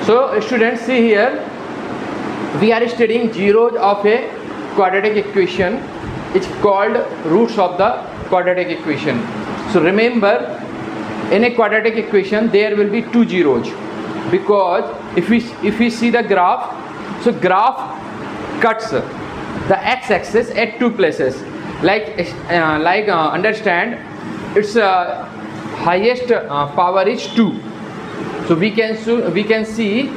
So students, see here, we are studying zeros of a quadratic equation. It's called roots of the quadratic equation. So remember, in a quadratic equation there will be two zeros, because if we see the graph, so graph cuts the x-axis at two places. Understand, its highest power is 2. So we can see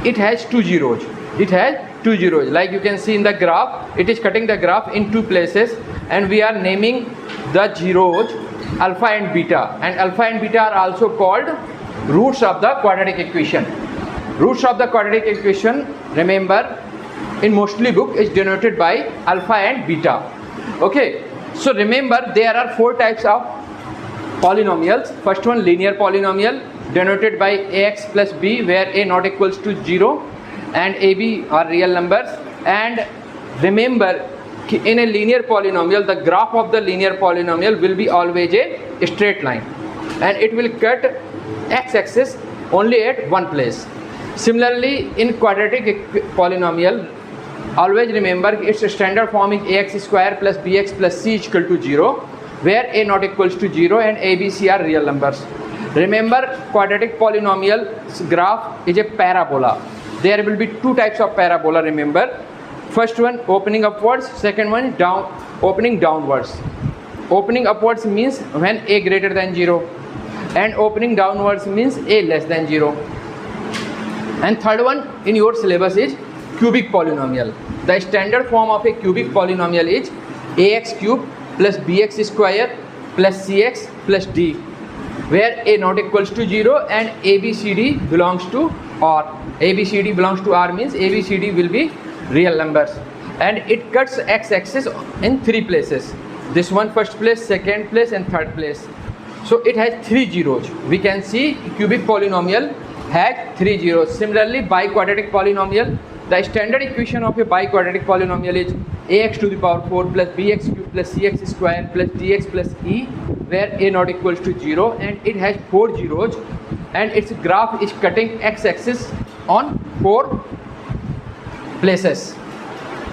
it has two zeros. It has two zeros. Like you can see in the graph, it is cutting the graph in two places, and we are naming the zeros alpha and beta. And alpha and beta are also called roots of the quadratic equation. Roots of the quadratic equation, remember, in mostly book is denoted by alpha and beta. Okay. So remember, there are four types of polynomials. First one, linear polynomial, denoted by ax plus b, where a not equals to 0 and ab are real numbers. And remember, in a linear polynomial, the graph of the linear polynomial will be always a straight line, and it will cut x-axis only at one place. Similarly, in quadratic polynomial, always remember its standard form is ax square plus bx plus c is equal to 0, where a not equals to 0 and a, b, c are real numbers. Remember, quadratic polynomial graph is a parabola. There will be two types of parabola, remember. First one opening upwards, second one opening downwards. Opening upwards means when a greater than 0, and opening downwards means a less than 0. And third one in your syllabus is cubic polynomial. The standard form of a cubic polynomial is ax cube plus bx square plus cx plus d, where a not equals to 0 and abcd belongs to r. abcd belongs to r means abcd will be real numbers, and it cuts x-axis in three places. This one first place, second place, and third place. So it has three zeros. We can see cubic polynomial has three zeros. Similarly, biquadratic polynomial, the standard equation of a biquadratic polynomial is ax to the power 4 plus bx cube plus cx square plus dx plus e, where a not equals to 0, and it has four zeros, and its graph is cutting x-axis on four places.